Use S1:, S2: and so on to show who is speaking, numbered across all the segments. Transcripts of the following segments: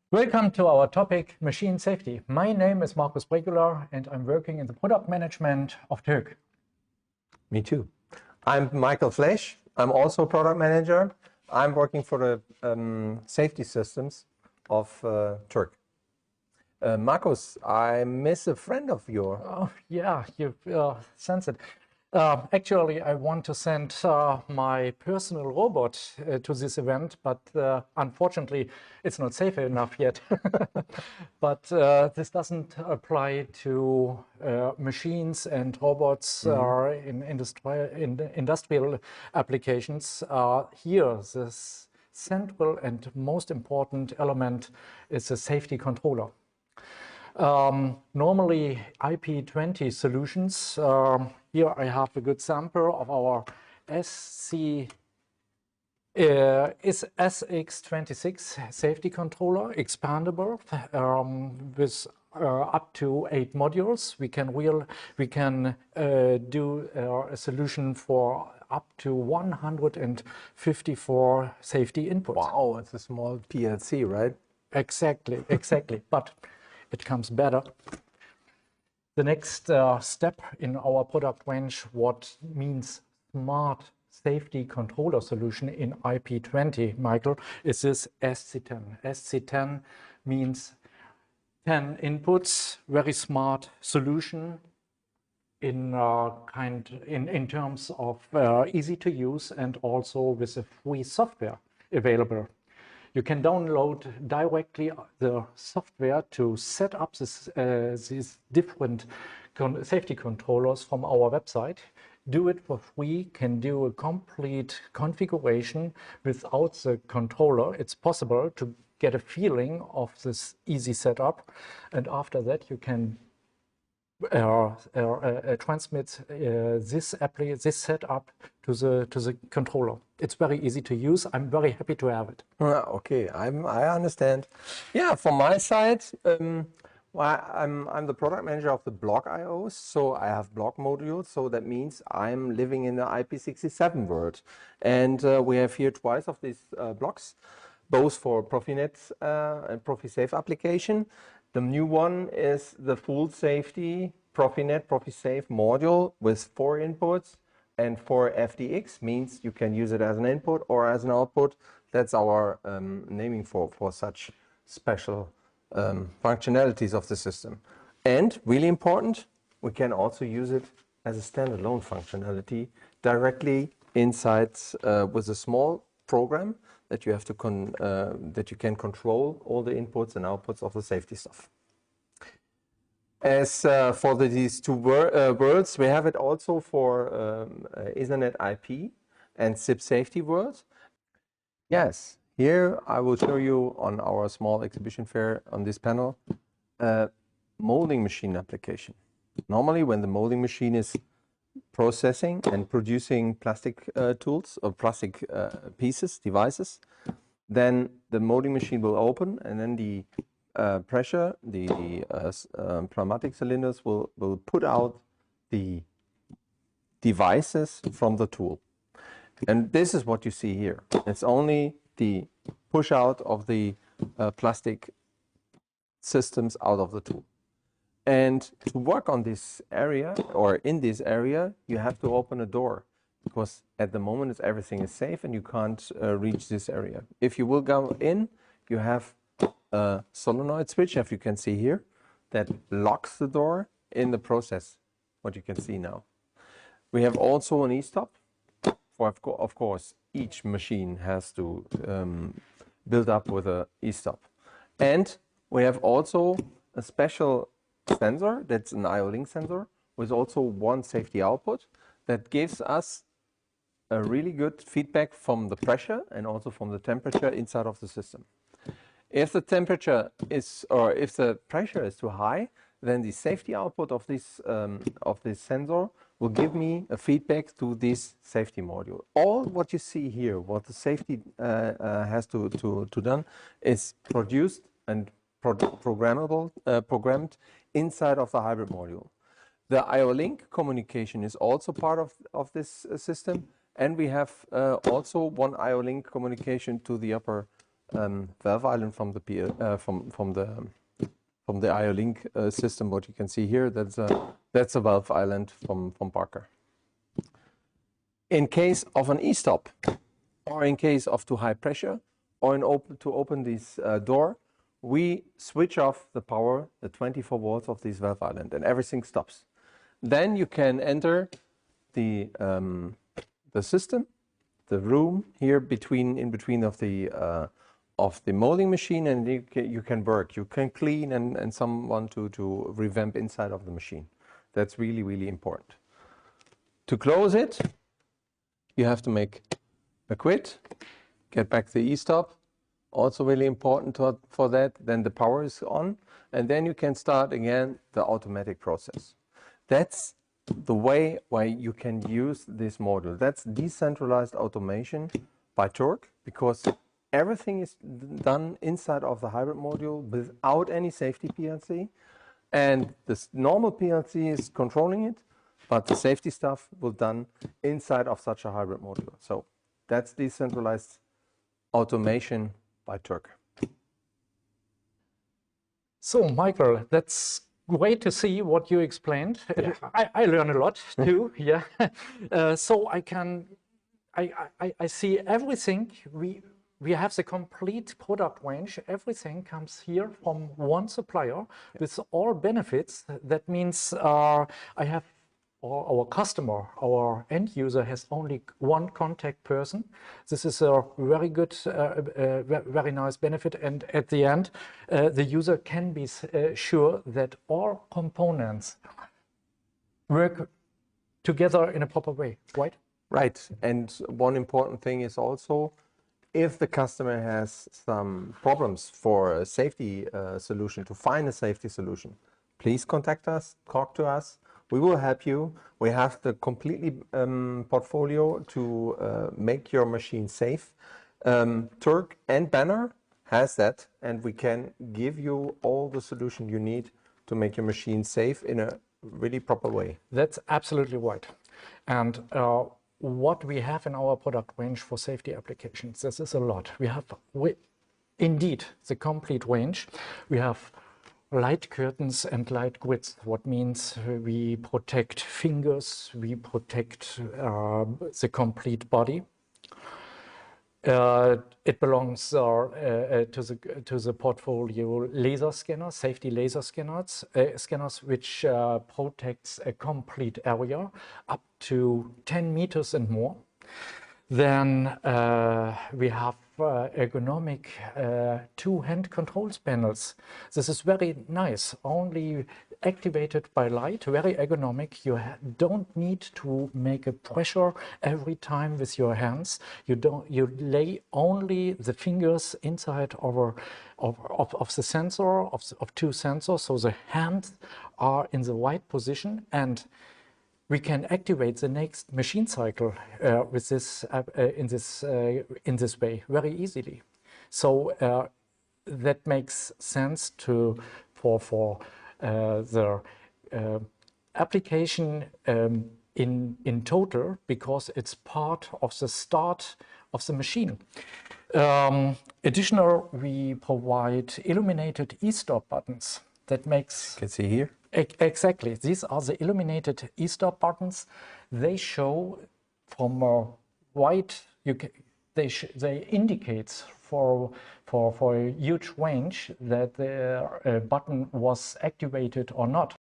S1: Welcome to our topic, machine safety. My name is Markus Bregula and I'm working in the product management of Turck.
S2: Me too. I'm Michael Flesch. I'm also a product manager. I'm working for the safety systems of Turck. Markus, I miss a friend of yours.
S1: Oh, yeah, you sense it. Actually, I want to send my personal robot to this event, but unfortunately, it's not safe enough yet. But this doesn't apply to machines and robots in industrial applications. Here, this central and most important element is a safety controller. Normally IP20 solutions, here I have a good sample of our SX26 safety controller, expandable with up to 8 modules. We can do a solution for up to 154 safety inputs.
S2: Wow, it's a small PLC, right?
S1: Exactly. But it comes better. The next step in our product range, what means smart safety controller solution in IP20, Michael, is this SC10. SC10 means 10 inputs, very smart solution in terms of easy to use and also with a free software available. You can download directly the software to set up these different safety controllers from our website. Do it for free, can do a complete configuration without the controller. It's possible to get a feeling of this easy setup. And after that, you can transmit this setup to the controller. It's very easy to use. I'm very happy to have it.
S2: Okay, I understand. Yeah, from my side, I'm the product manager of the block IOs, so I have block modules. So that means I'm living in the IP67 world, and we have here twice of these blocks, both for Profinet and ProfiSafe application. The new one is the full safety Profinet ProfiSafe module with 4 inputs and 4 FDX, means you can use it as an input or as an output. That's our naming for such special functionalities of the system. And really important, we can also use it as a standalone functionality directly inside with a small program that you have to that you can control all the inputs and outputs of the safety stuff. As for these two worlds, we have it also for Ethernet IP and SIP safety worlds. Yes, here I will show you on our small exhibition fair on this panel molding machine application. Normally, when the molding machine is processing and producing plastic tools or plastic pieces, devices, then the molding machine will open, and then the pressure, the pneumatic cylinders will put out the devices from the tool. And this is what you see here. It's only the push out of the plastic systems out of the tool. And to work on this area, or in this area, you have to open a door, because at the moment everything is safe and you can't reach this area. If you will go in, you have a solenoid switch, as you can see here, that locks the door in the process, what you can see now. We have also an e-stop. Of course, each machine has to build up with an e-stop. And we have also a special sensor, that's an IO-Link sensor, with also one safety output that gives us a really good feedback from the pressure and also from the temperature inside of the system. If the temperature is, or if the pressure is too high, then the safety output of this sensor will give me a feedback to this safety module. All what you see here, what the safety has to done, is produced and programmed inside of the hybrid module. The IO-Link communication is also part of this system, and we have also one IO-Link communication to the upper valve island from the from the IO-Link system. What you can see here, that's a valve island from Parker. In case of an e-stop, or in case of too high pressure, or to open this door, we switch off the power, the 24 volts of this valve island, and everything stops. Then you can enter the system, the room here in between of the molding machine, and you can work. You can clean and someone to revamp inside of the machine. That's really, really important. To close it, you have to make a quit, get back the e-stop. Also really important for that. Then the power is on, and then you can start again the automatic process. That's the way why you can use this module. That's decentralized automation by Turck, because everything is done inside of the hybrid module without any safety PLC. And this normal PLC is controlling it, but the safety stuff will be done inside of such a hybrid module. So that's decentralized automation by Turck.
S1: So, Michael, that's great to see what you explained. Yeah. I learn a lot too. Yeah. So I see everything. We have the complete product range. Everything comes here from one supplier with all benefits. That means our customer, our end user, has only one contact person. This is a very good, very nice benefit. And at the end, the user can be sure that all components work together in a proper way, right?
S2: Right. And one important thing is also, if the customer has some problems for a safety solution, to find a safety solution, please contact us, talk to us. We will help you. We have the completely portfolio to make your machine safe. Turck and Banner has that, and we can give you all the solution you need to make your machine safe in a really proper way.
S1: That's absolutely right. And what we have in our product range for safety applications, this is a lot. We have indeed the complete range. We have light curtains and light grids, what means we protect fingers, we protect the complete body. It belongs to the portfolio laser scanners, safety laser scanners, which protects a complete area up to 10 meters and more. Then we have ergonomic two-hand controls panels. This is very nice, only activated by light, very ergonomic. You don't need to make a pressure every time with your hands. You lay only the fingers inside of the sensor, of two sensors, so the hands are in the right position, and we can activate the next machine cycle with this in this way very easily. So that makes sense for the application in total, because it's part of the start of the machine. Additional, we provide illuminated e-stop buttons. That makes...
S2: You can see here.
S1: Exactly. These are the illuminated e-stop buttons. They show from white. They indicate for a huge range that the button was activated or not.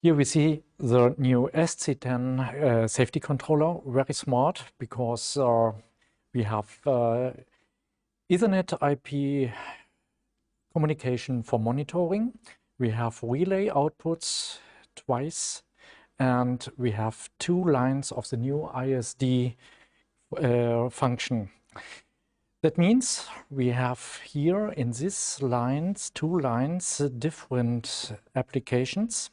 S1: Here we see the new SC10 safety controller, very smart, because we have Ethernet IP communication for monitoring. We have relay outputs twice, and we have 2 lines of the new ISD function. That means we have here in these lines, 2 lines, different applications.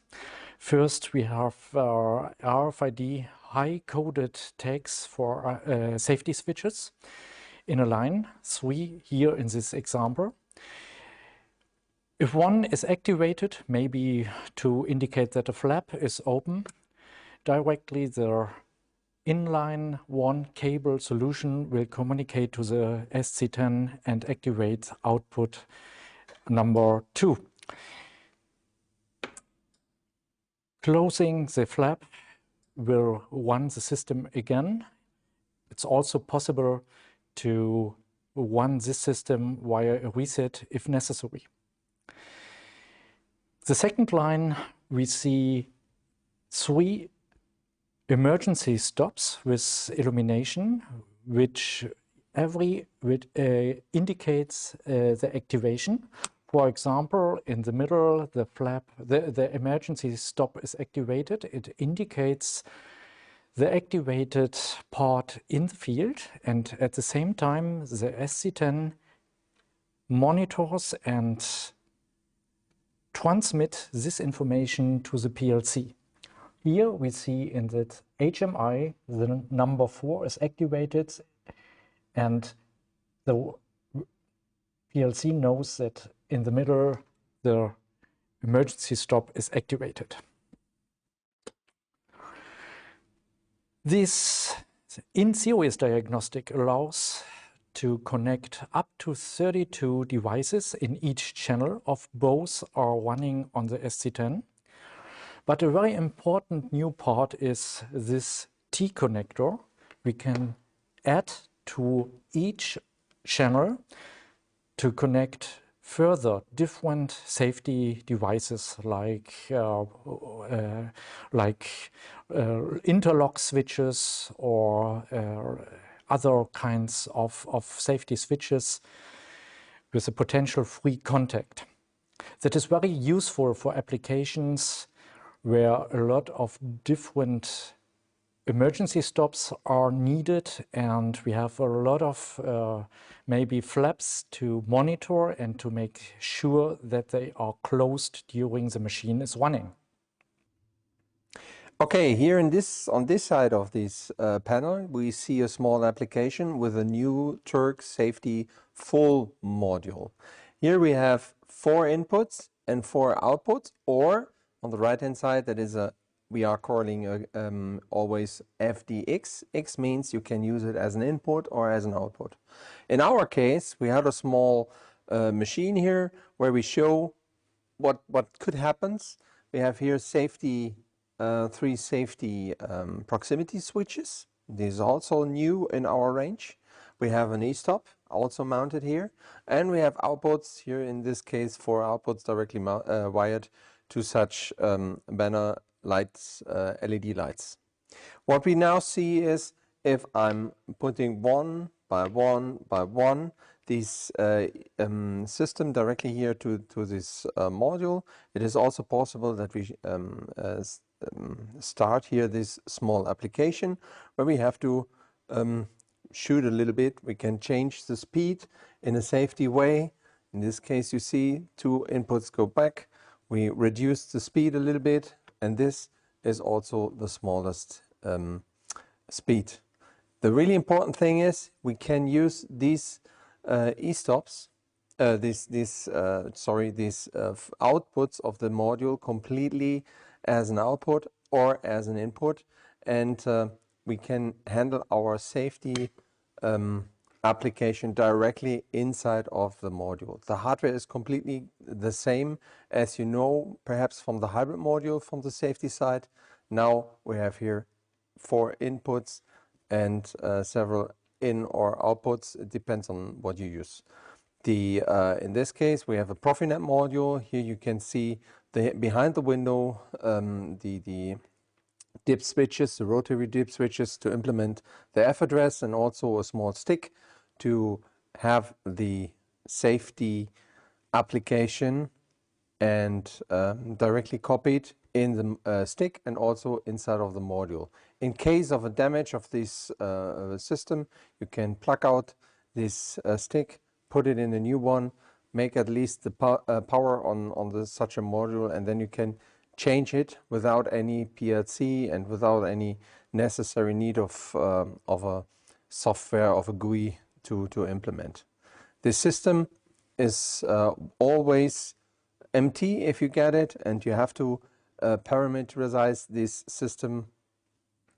S1: First, we have RFID high-coded tags for safety switches in a line, 3 here in this example. If one is activated, maybe to indicate that a flap is open, directly the inline one cable solution will communicate to the SC10 and activate output number 2. Closing the flap will run the system again. It's also possible to run this system via a reset if necessary. The second line, we see 3 emergency stops with illumination, which indicates the activation. For example, in the middle, the flap, the emergency stop is activated. It indicates the activated part in the field, and at the same time, the SC10 monitors and transmit this information to the PLC. Here we see in that HMI, the number 4 is activated, and the PLC knows that in the middle, the emergency stop is activated. This in-series diagnostic allows to connect up to 32 devices in each channel. Of both are running on the SC10. But a very important new part is this TConnector. We can add to each channel to connect further different safety devices like interlock switches or other kinds of safety switches with a potential free contact. That is very useful for applications where a lot of different emergency stops are needed, and we have a lot of maybe flaps to monitor and to make sure that they are closed during the machine is running.
S2: Okay, here on this side of this panel, we see a small application with a new Turck safety full module. Here we have 4 inputs and 4 outputs, or on the right hand side, that is we are calling always FDX. X means you can use it as an input or as an output. In our case, we had a small machine here where we show what could happen. We have here 3 safety proximity switches. This is also new in our range. We have an e-stop also mounted here, and we have outputs here, in this case 4 outputs directly wired to such banner lights, LED lights. What we now see is, if I'm putting one by one this system directly here to this module, it is also possible that we start here this small application where we have to shoot a little bit. We can change the speed in a safety way. In this case, you see 2 inputs go back. We reduce the speed a little bit, and this is also the smallest speed. The really important thing is we can use these e-stops, these outputs of the module completely as an output or as an input, and we can handle our safety application directly inside of the module. The hardware is completely the same as you know, perhaps from the hybrid module from the safety side. Now we have here 4 inputs and several in or outputs. It depends on what you use. In this case, we have a Profinet module. Here you can see behind the window the dip switches, the rotary dip switches to implement the F address, and also a small stick to have the safety application and directly copied in the stick and also inside of the module. In case of a damage of this system, you can plug out this stick, put it in a new one, make at least the power on such a module, and then you can change it without any PLC and without any necessary need of a software, of a GUI to implement. This system is always empty if you get it, and you have to parameterize this system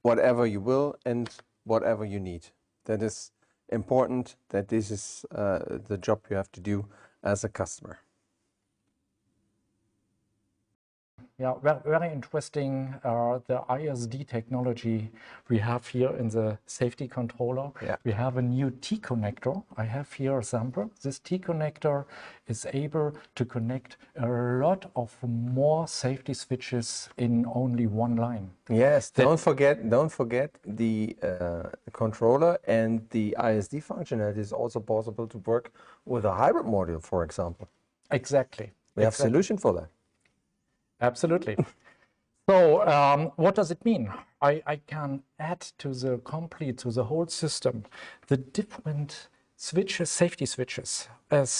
S2: whatever you will and whatever you need. That is important, that this is the job you have to do as a customer.
S1: Yeah, very interesting. The ISD technology we have here in the safety controller.
S2: Yeah.
S1: We have a new T-connector. I have here a sample. This T-connector is able to connect a lot of more safety switches in only one line.
S2: Yes, don't forget the controller and the ISD function. It is also possible to work with a hybrid module, for example.
S1: Exactly.
S2: We have a solution for that.
S1: Absolutely. So what does it mean? I can add to the whole system, the different switches, safety switches, as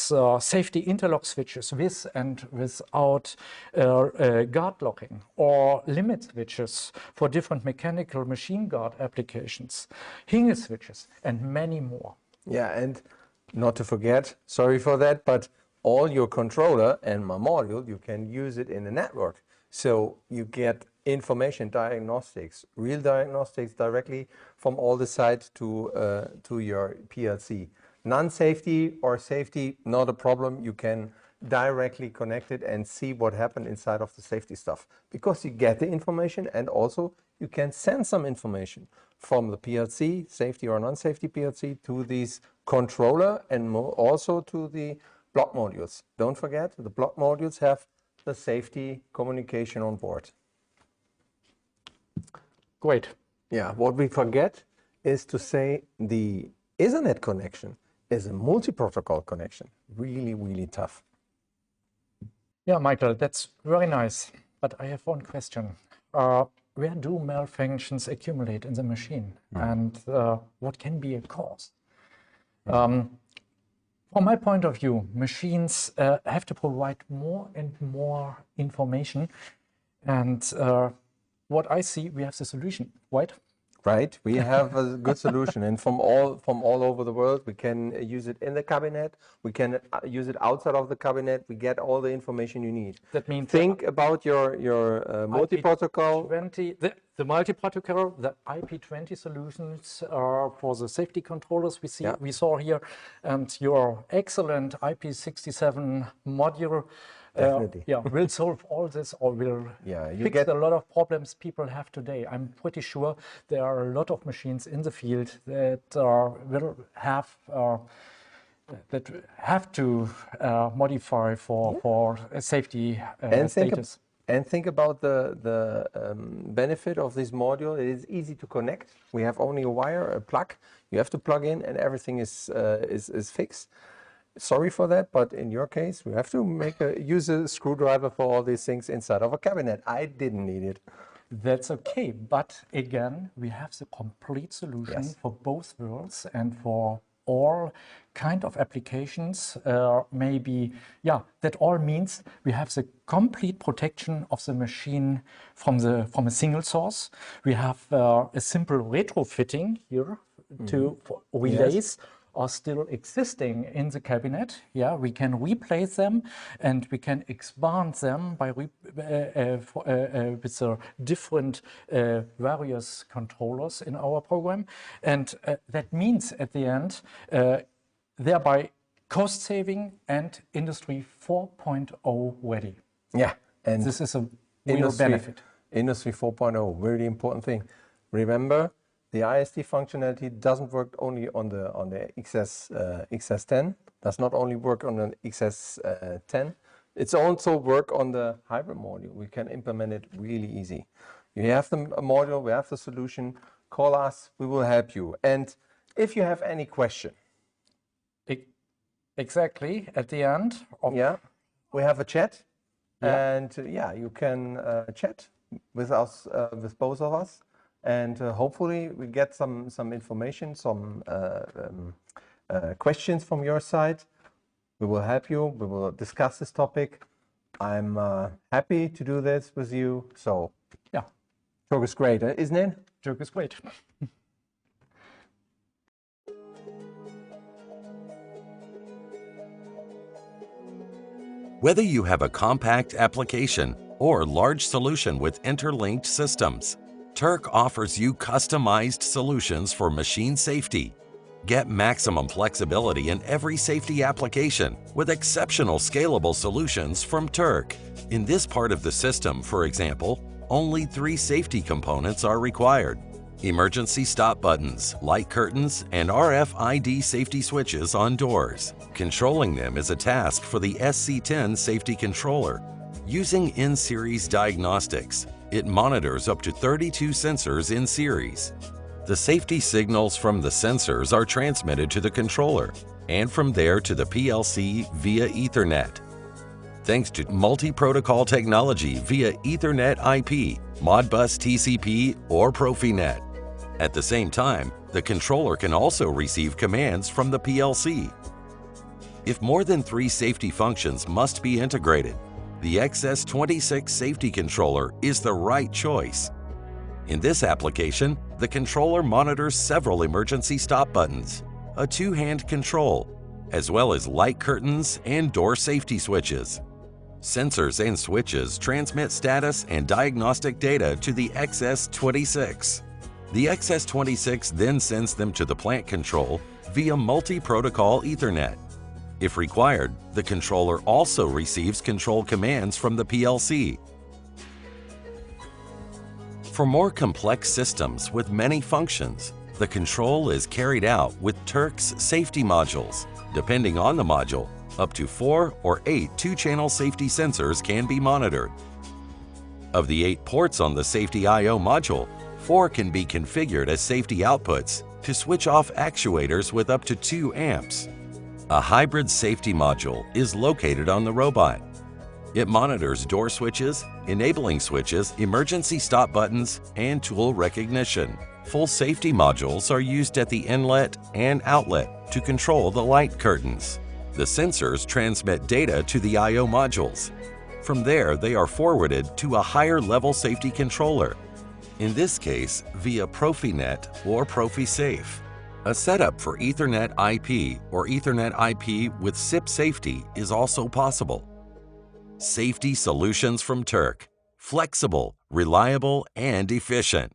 S1: safety interlock switches with and without guard locking, or limit switches for different mechanical machine guard applications, hinge switches, and many more.
S2: Yeah, and not to forget, sorry for that, but all your controller and my module, you can use it in the network. So you get information diagnostics, real diagnostics directly from all the sides to your PLC. Non-safety or safety, not a problem. You can directly connect it and see what happened inside of the safety stuff, because you get the information and also you can send some information from the PLC, safety or non-safety PLC, to these controller and also to the block modules. Don't forget, the block modules have the safety communication on board.
S1: Great.
S2: Yeah, what we forget is to say the Ethernet connection is a multi-protocol connection. Really, really tough.
S1: Yeah, Michael, that's very nice. But I have one question. Where do malfunctions accumulate in the machine? And what can be a cause? From my point of view, machines have to provide more and more information. And what I see, we have the solution, right?
S2: Right, we have a good solution, and from all over the world, we can use it in the cabinet. We can use it outside of the cabinet. We get all the information you need.
S1: That means
S2: think about your multi-protocol.
S1: The multi-protocol, the IP20 solutions are for the safety controllers we saw here, and your excellent IP67 module.
S2: Definitely.
S1: Will solve all this, or will fix a lot of problems people have today. I'm pretty sure there are a lot of machines in the field that will have to modify for safety status.
S2: Think about the benefit of this module. It is easy to connect. We have only a wire, a plug. You have to plug in, and everything is fixed. Sorry for that, but in your case, we have to use a screwdriver for all these things inside of a cabinet. I didn't need it.
S1: That's okay, but again, we have the complete solution for both worlds and for all kind of applications. That all means we have the complete protection of the machine from a single source. We have a simple retrofitting here for relays. Are still existing in the cabinet. We can replace them, and we can expand them by with the different various controllers in our program, and that means at the end thereby cost saving and Industry 4.0 ready.
S2: Yeah, and
S1: this is a real benefit.
S2: Industry 4.0, really important thing. Remember, the ISD functionality doesn't work only on the XS10. Does not only work on the XS10. It's also work on the hybrid module. We can implement it really easy. You have the module, we have the solution. Call us, we will help you. And if you have any question,
S1: exactly at the end of
S2: we have a chat, and you can chat with us, with both of us. And hopefully we get some information, some questions from your side. We will help you. We will discuss this topic. I'm happy to do this with you. So Turck is great, isn't it?
S1: Turck is great.
S3: Whether you have a compact application or large solution with interlinked systems, Turck offers you customized solutions for machine safety. Get maximum flexibility in every safety application with exceptional scalable solutions from Turck. In this part of the system, for example, only 3 safety components are required: emergency stop buttons, light curtains, and RFID safety switches on doors. Controlling them is a task for the SC10 safety controller. Using in-series diagnostics, it monitors up to 32 sensors in series. The safety signals from the sensors are transmitted to the controller, and from there to the PLC via Ethernet. Thanks to multi-protocol technology via Ethernet IP, Modbus TCP, or Profinet. At the same time, the controller can also receive commands from the PLC. If more than 3 safety functions must be integrated, the XS26 safety controller is the right choice. In this application, the controller monitors several emergency stop buttons, a 2-hand control, as well as light curtains and door safety switches. Sensors and switches transmit status and diagnostic data to the XS26. The XS26 then sends them to the plant control via multi-protocol Ethernet. If required, the controller also receives control commands from the PLC. For more complex systems with many functions, the control is carried out with Turck's safety modules. Depending on the module, up to 4 or 8 2-channel safety sensors can be monitored. Of the 8 ports on the Safety I/O module, 4 can be configured as safety outputs to switch off actuators with up to 2 amps. A hybrid safety module is located on the robot. It monitors door switches, enabling switches, emergency stop buttons, and tool recognition. Full safety modules are used at the inlet and outlet to control the light curtains. The sensors transmit data to the I/O modules. From there, they are forwarded to a higher-level safety controller, in this case via Profinet or ProfiSafe. A setup for Ethernet IP or Ethernet IP with SIP safety is also possible. Safety solutions from Turck: flexible, reliable, and efficient.